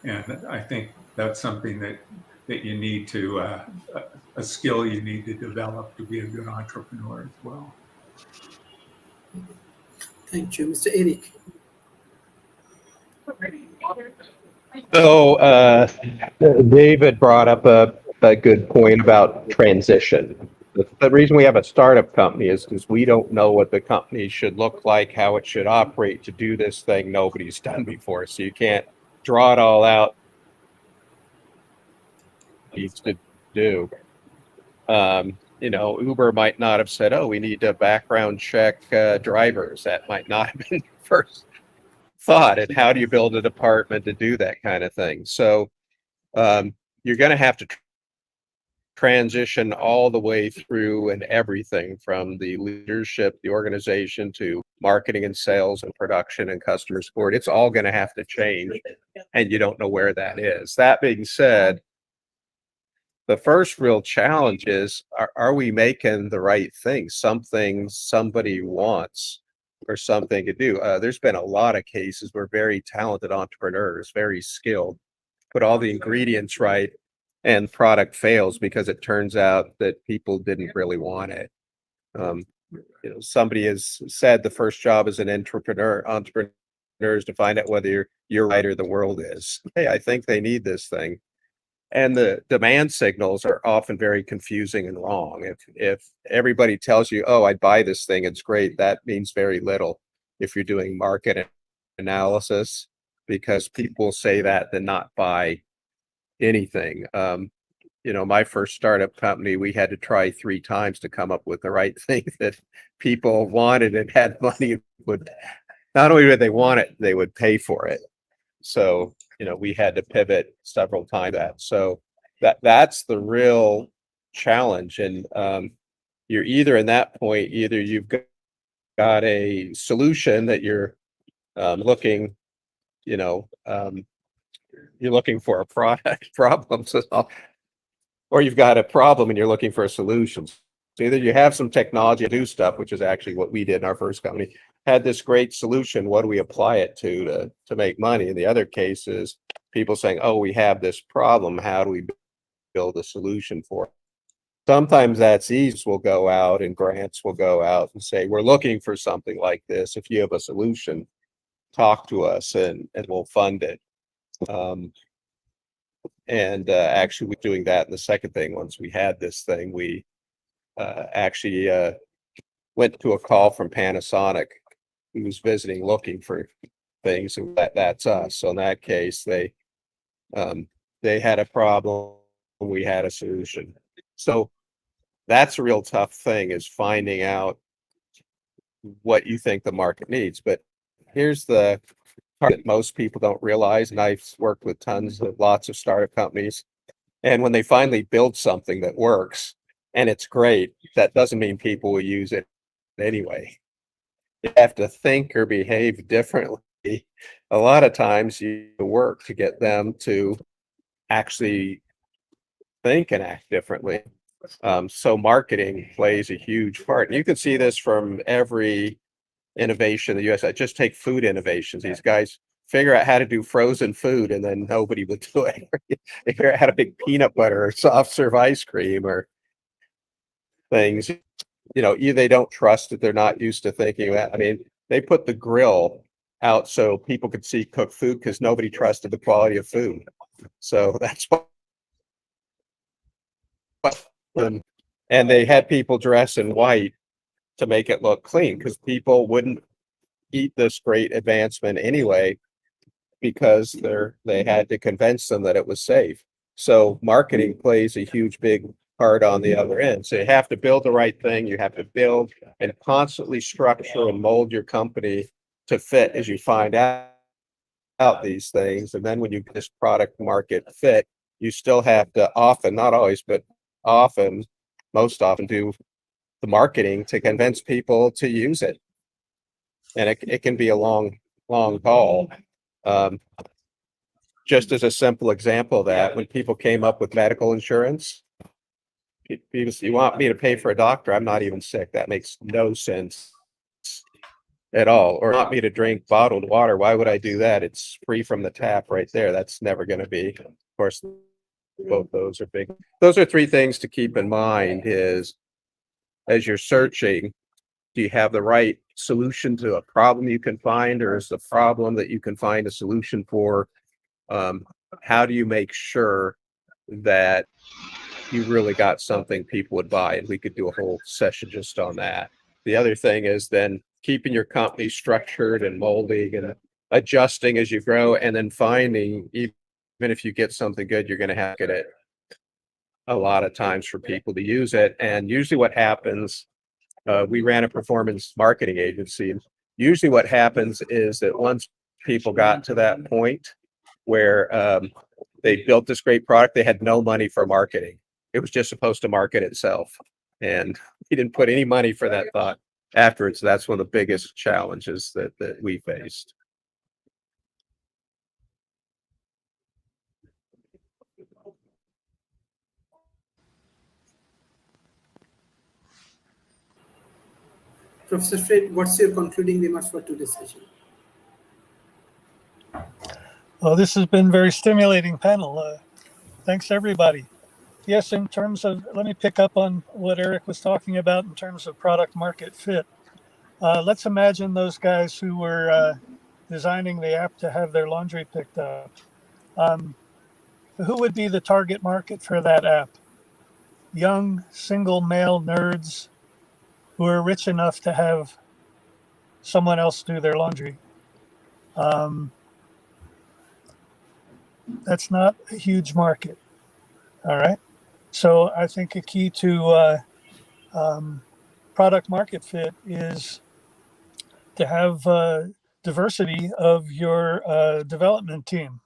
And I think that's something that you need to, a skill you need to develop to be a good entrepreneur as well. Thank you. Mr. Eric. So David brought up a good point about transition. The reason we have a startup company is because we don't know what the company should look like, how it should operate to do this thing nobody's done before. So you can't draw it all out. Needs to do. Uber might not have said, "Oh, we need to background check drivers." That might not have been the first thought. And how do you build a department to do that kind of thing? So you're going to have to transition all the way through and everything from the leadership, the organization, to marketing and sales and production and customer support. It's all going to have to change, and you don't know where that is. That being said, the first real challenge is, are we making the right thing? Something somebody wants or something to do. There's been a lot of cases where very talented entrepreneurs, very skilled, put all the ingredients right, and product fails because it turns out that people didn't really want it. Somebody has said the first job as an entrepreneur is to find out whether you're right or the world is. Hey, I think they need this thing. And the demand signals are often very confusing and wrong. If everybody tells you, "Oh, I'd buy this thing, it's great," that means very little if you're doing market analysis, because people say that then not buy anything. My first startup company, we had to try 3 times to come up with the right thing that people wanted and had money. Would not only did they want it, they would pay for it. So, we had to pivot several times. So that's the real challenge. And you're either in that point, either you've got a solution that you're looking, you're looking for a product problem, or you've got a problem and you're looking for a solution. So either you have some technology to do stuff, which is actually what we did in our first company, had this great solution. What do we apply it to make money? In the other case is people saying, oh, we have this problem. How do we build a solution for it? Sometimes that's easy. We'll go out and grants will go out and say, we're looking for something like this. If you have a solution, talk to us and we'll fund it. Actually, we're doing that in the second thing. Once we had this thing, we actually went to a call from Panasonic, who was visiting looking for things, and that's us. So in that case, they had a problem, we had a solution. So that's a real tough thing, is finding out what you think the market needs. But here's the part that most people don't realize, and I've worked with lots of startup companies, and when they finally build something that works and it's great, that doesn't mean people will use it anyway. You have to think or behave differently. A lot of times you work to get them to actually think and act differently. So marketing plays a huge part. And you can see this from every innovation in the US. I just take food innovations. These guys figure out how to do frozen food and then nobody would do it. They figure out how to make peanut butter or soft serve ice cream or things. They don't trust it. They're not used to thinking that. I mean, they put the grill out so people could see cooked food because nobody trusted the quality of food. So that's what. And they had people dress in white to make it look clean because people wouldn't eat this great advancement anyway because they had to convince them that it was safe. So marketing plays a huge big part on the other end. So you have to build the right thing. You have to build and constantly structure and mold your company to fit as you find out these things. And then when you get this product market fit, you still have to often, not always, but most often do the marketing to convince people to use it. And it can be a long haul. Just as a simple example of that, when people came up with medical insurance, people say, you want me to pay for a doctor? I'm not even sick. That makes no sense at all. Or want me to drink bottled water? Why would I do that? It's free from the tap right there. That's never going to be. Of course, both those are big. Those are 3 things to keep in mind is, as you're searching, do you have the right solution to a problem you can find, or is the problem that you can find a solution for? How do you make sure that you really got something people would buy? And we could do a whole session just on that. The other thing is then keeping your company structured and molding and adjusting as you grow, and then finding, even if you get something good, you're going to have to get it a lot of times for people to use it. And usually what happens, we ran a performance marketing agency, and usually what happens is that once people got to that point where they built this great product, they had no money for marketing. It was just supposed to market itself, and he didn't put any money for that thought afterwards. That's one of the biggest challenges that we faced. Professor Fred, what's your concluding remarks for today's session? Well, this has been a very stimulating panel. Thanks, everybody. Yes, in terms of, let me pick up on what Eric was talking about in terms of product market fit. Let's imagine those guys who were designing the app to have their laundry picked up. Who would be the target market for that app? Young, single male nerds who are rich enough to have someone else do their laundry. That's not a huge market. All right. So I think a key to product market fit is to have diversity of your development team,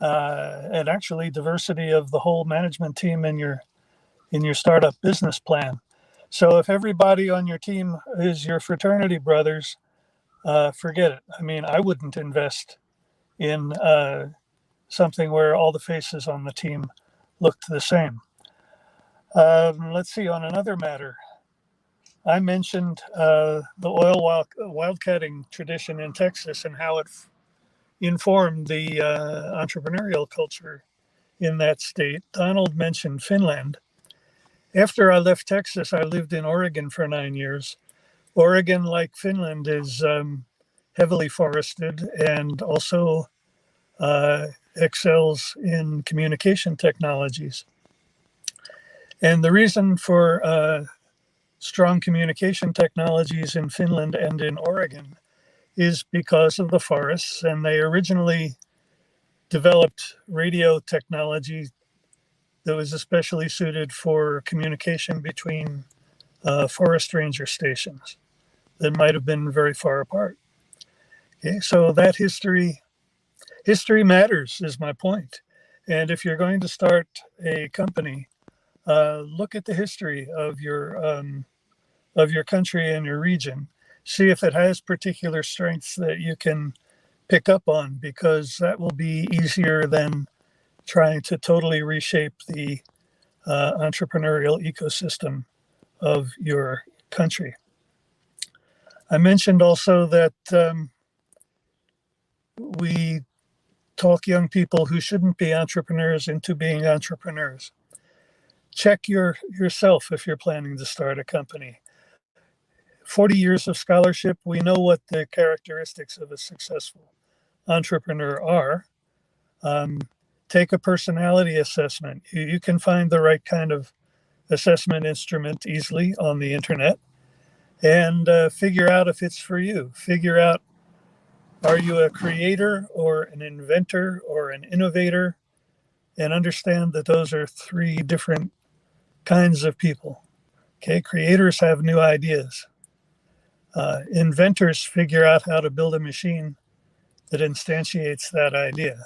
and actually diversity of the whole management team in your startup business plan. So if everybody on your team is your fraternity brothers, forget it. I mean, I wouldn't invest in something where all the faces on the team looked the same. Let's see, on another matter, I mentioned the oil wildcatting tradition in Texas and how it informed the entrepreneurial culture in that state. Donald mentioned Finland. After I left Texas, I lived in Oregon for 9 years. Oregon, like Finland, is heavily forested and also excels in communication technologies. And the reason for strong communication technologies in Finland and in Oregon is because of the forests, and they originally developed radio technology that was especially suited for communication between forest ranger stations that might have been very far apart. Okay, so that history matters, is my point. And if you're going to start a company, look at the history of your country and your region. See if it has particular strengths that you can pick up on, because that will be easier than trying to totally reshape the entrepreneurial ecosystem of your country. I mentioned also that we talk young people who shouldn't be entrepreneurs into being entrepreneurs. Check yourself if you're planning to start a company. 40 years of scholarship, we know what the characteristics of a successful entrepreneur are. Take a personality assessment. You can find the right kind of assessment instrument easily on the internet, and figure out if it's for you. Figure out, are you a creator or an inventor or an innovator? And understand that those are three different kinds of people. Okay, creators have new ideas. Inventors figure out how to build a machine that instantiates that idea.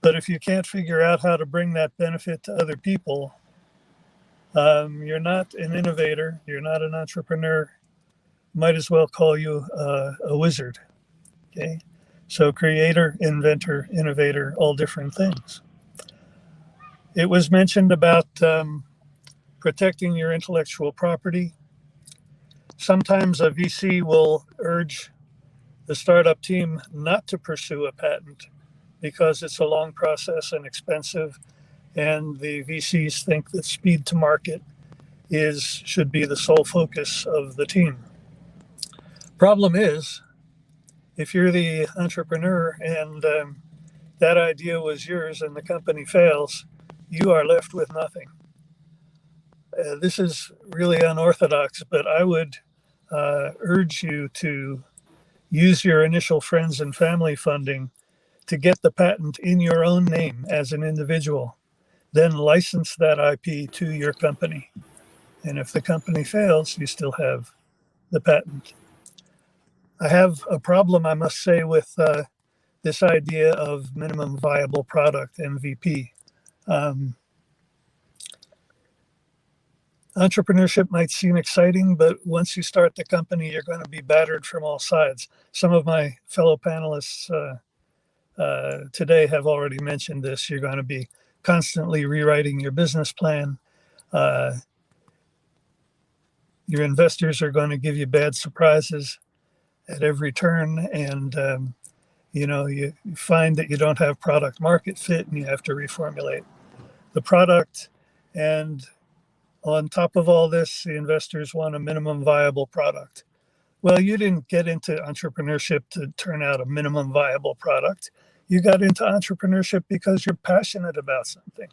But if you can't figure out how to bring that benefit to other people, you're not an innovator, you're not an entrepreneur. Might as well call you a wizard. Okay, so creator, inventor, innovator, all different things. It was mentioned about protecting your intellectual property. Sometimes a VC will urge the startup team not to pursue a patent because it's a long process and expensive, and the VCs think that speed to market should be the sole focus of the team. Problem is, if you're the entrepreneur and that idea was yours and the company fails, you are left with nothing. This is really unorthodox, but I would urge you to use your initial friends and family funding to get the patent in your own name as an individual. Then license that IP to your company. And if the company fails, you still have the patent. I have a problem, I must say, with this idea of minimum viable product, MVP. Entrepreneurship might seem exciting, but once you start the company, you're going to be battered from all sides. Some of my fellow panelists today have already mentioned this. You're going to be constantly rewriting your business plan. Your investors are going to give you bad surprises at every turn, and you find that you don't have product market fit, and you have to reformulate the product. And on top of all this, the investors want a minimum viable product. Well, you didn't get into entrepreneurship to turn out a minimum viable product. You got into entrepreneurship because you're passionate about something.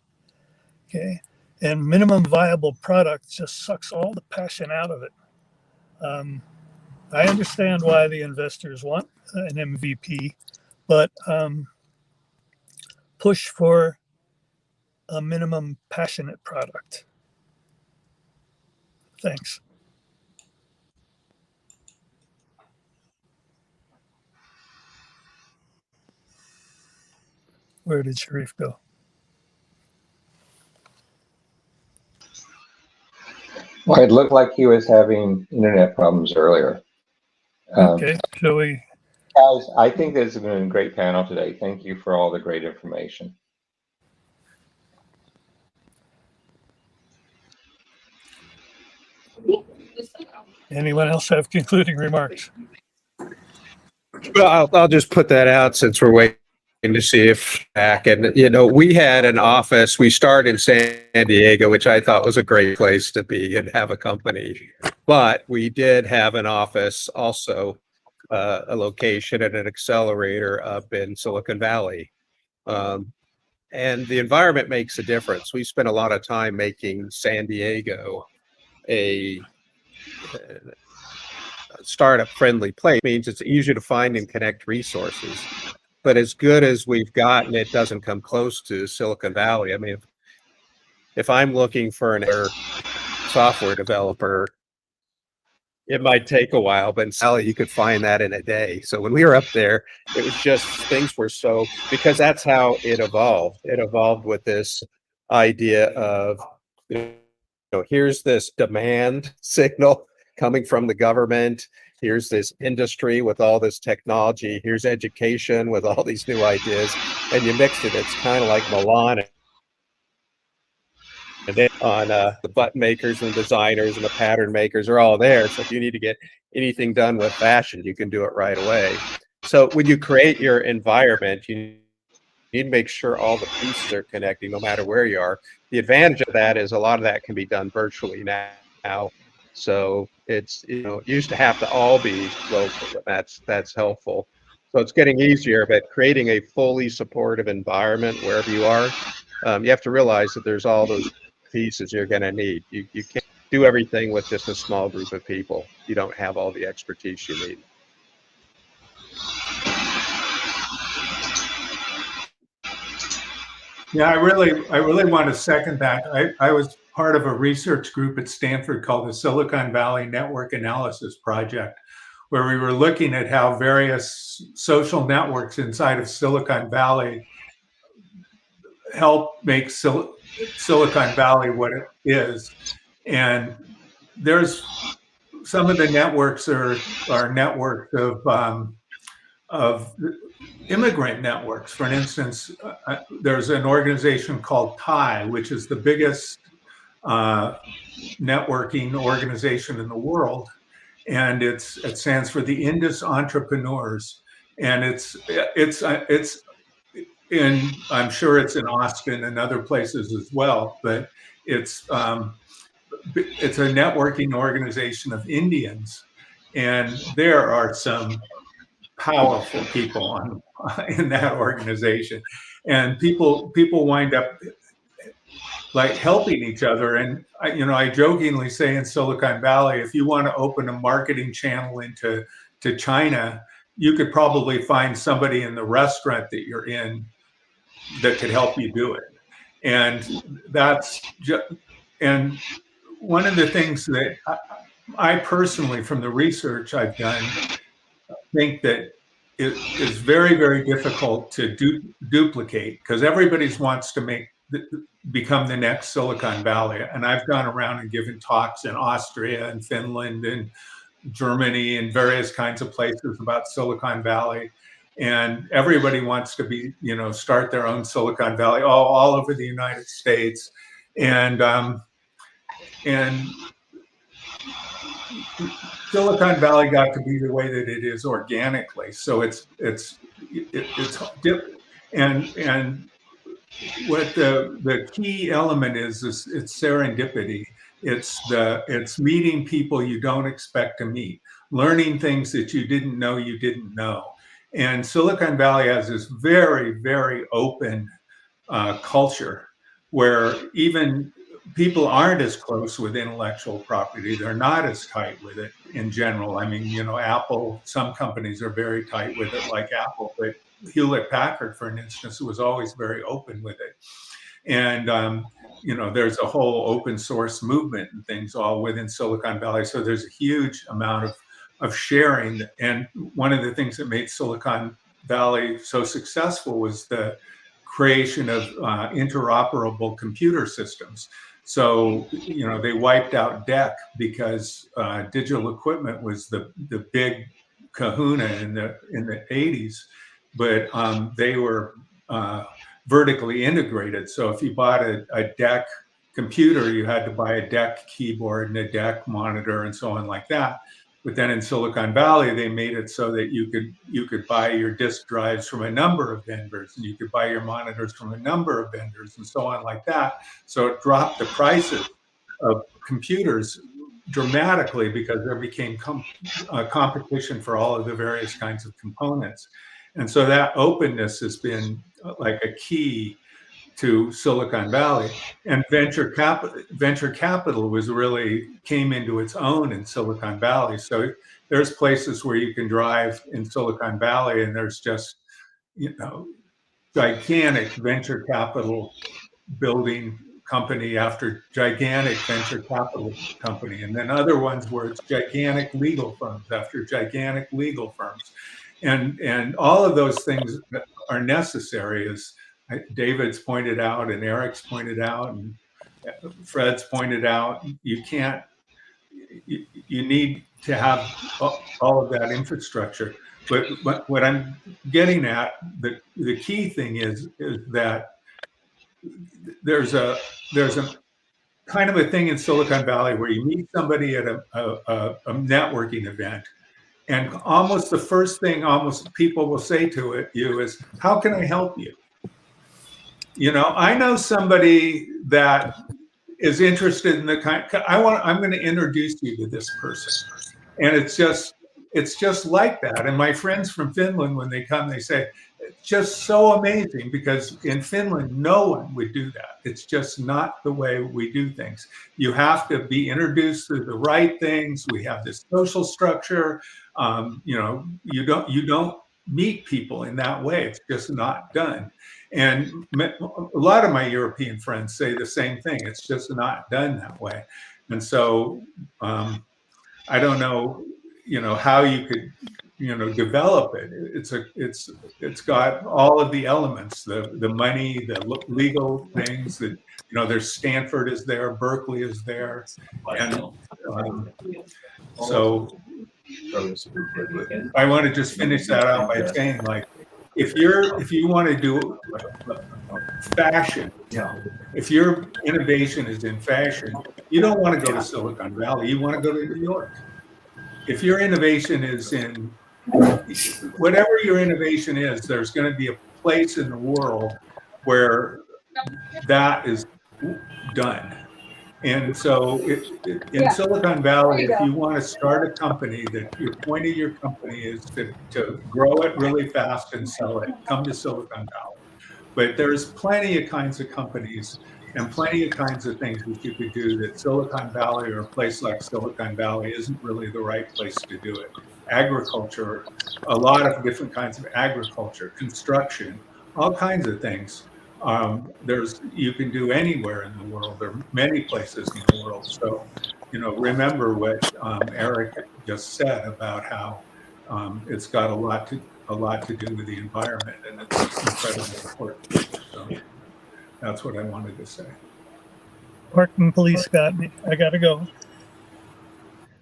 Okay. And minimum viable product just sucks all the passion out of it. I understand why the investors want an MVP, but push for a minimum passionate product. Thanks. Where did Sharif go? Well, it looked like he was having internet problems earlier. Okay, shall we? Guys, I think this has been a great panel today. Thank you for all the great information. Anyone else have concluding remarks? Well, I'll just put that out since we're waiting to see if back. And, we had an office. We started in San Diego, which I thought was a great place to be and have a company. But we did have an office also, a location and an accelerator up in Silicon Valley. And the environment makes a difference. We spent a lot of time making San Diego a startup friendly place. It means it's easier to find and connect resources. But as good as we've gotten, it doesn't come close to Silicon Valley. I mean, if I'm looking for an software developer, it might take a while, but in Sally, you could find that in a day. So when we were up there, it was just things were so, because that's how it evolved. It evolved with this idea of, here's this demand signal coming from the government. Here's this industry with all this technology. Here's education with all these new ideas. And you mix it. It's kind of like Milan. And then on the button makers and designers and the pattern makers are all there. So if you need to get anything done with fashion, you can do it right away. So when you create your environment, you need to make sure all the pieces are connecting no matter where you are. The advantage of that is a lot of that can be done virtually now. So it's, it used to have to all be local, and that's helpful. So it's getting easier, but creating a fully supportive environment wherever you are, you have to realize that there's all those pieces you're going to need. You can't do everything with just a small group of people. You don't have all the expertise you need. Yeah, I really want to second that. I was part of a research group at Stanford called the Silicon Valley Network Analysis Project, where we were looking at how various social networks inside of Silicon Valley help make Silicon Valley what it is. And there's some of the networks are networks of immigrant networks. For instance, there's an organization called TIE, which is the biggest networking organization in the world, and it stands for the Indus Entrepreneurs, and it's in, I'm sure it's in Austin and other places as well, but it's a networking organization of Indians, and there are some powerful people in that organization, and people wind up like helping each other. And I jokingly say in Silicon Valley, if you want to open a marketing channel into China, you could probably find somebody in the restaurant that you're in that could help you do it. And that's just, and one of the things that I personally, from the research I've done, think that it is very, very difficult to duplicate, because everybody wants to become the next Silicon Valley. And I've gone around and given talks in Austria and Finland and Germany and various kinds of places about Silicon Valley. And everybody wants to be, start their own Silicon Valley all over the United States. And Silicon Valley got to be the way that it is organically. So it's and what the key element is it's serendipity. It's meeting people you don't expect to meet, learning things that you didn't know. And Silicon Valley has this very, very open culture where even people aren't as close with intellectual property. They're not as tight with it in general. I mean, Apple, some companies are very tight with it, like Apple, but Hewlett Packard, for instance, was always very open with it. And there's a whole open source movement and things all within Silicon Valley. So there's a huge amount of sharing. And one of the things that made Silicon Valley so successful was the creation of interoperable computer systems. So, they wiped out DEC because digital equipment was the big kahuna in the 80s, but they were vertically integrated. So if you bought a DEC computer, you had to buy a DEC keyboard and a DEC monitor and so on like that. But then in Silicon Valley, they made it so that you could buy your disk drives from a number of vendors, and you could buy your monitors from a number of vendors and so on like that. So it dropped the prices of computers dramatically because there became competition for all of the various kinds of components. And so that openness has been like a key to Silicon Valley. And venture capital came into its own in Silicon Valley. So there's places where you can drive in Silicon Valley and there's just, gigantic venture capital building company after gigantic venture capital company. And then other ones where it's gigantic legal firms after gigantic legal firms. And all of those things are necessary, as David's pointed out and Eric's pointed out and Fred's pointed out. You need to have all of that infrastructure. But what I'm getting at, the key thing is that there's a kind of a thing in Silicon Valley where you meet somebody at a networking event, and almost the first thing people will say to you is, "How can I help you?" I know somebody that is interested in I'm going to introduce you to this person. And it's just like that. And my friends from Finland, when they come, they say, it's just so amazing because in Finland, no one would do that. It's just not the way we do things. You have to be introduced to the right things. We have this social structure. You don't meet people in that way. It's just not done. And a lot of my European friends say the same thing. It's just not done that way. And so I don't know, how you could, develop it. It's got all of the elements, the money, the legal things that, there's Stanford is there, Berkeley is there. And so I want to just finish that out by saying, like, if you want to do fashion, if your innovation is in fashion, you don't want to go to Silicon Valley. You want to go to New York. If your innovation is in whatever your innovation is, there's going to be a place in the world where that is done. And so in Silicon Valley, if you want to start a company, that your point of your company is to grow it really fast and sell it, come to Silicon Valley. But there's plenty of kinds of companies and plenty of kinds of things that you could do that Silicon Valley or a place like Silicon Valley isn't really the right place to do it. Agriculture, a lot of different kinds of agriculture, construction, all kinds of things. You can do anywhere in the world. There are many places in the world. So, remember what Eric just said about how it's got a lot to do with the environment, and it's incredibly important. So that's what I wanted to say. Parking police got me. I gotta go.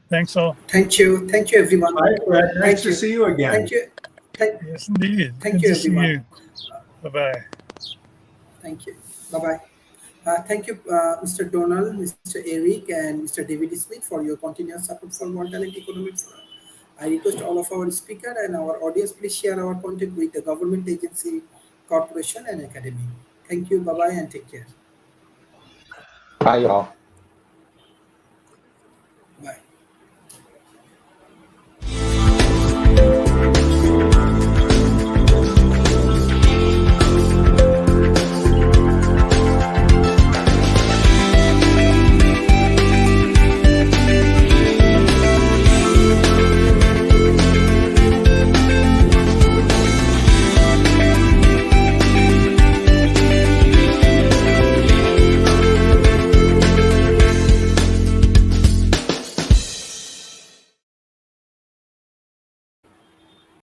Thanks all. Thank you everyone. Bye, Fred. Nice to see you again. Thank you. Yes, indeed. Thank Good you, to see everyone. you. Bye-bye. Thank you. Bye-bye. Thank you, Mr. Donald, Mr. Eric, and Mr. David Smith for your continuous support for World Talent Economic Forum. I request all of our speakers and our audience, please share our content with the government agency, corporation, and academy. Thank you. Bye-bye and take care. Bye, y'all.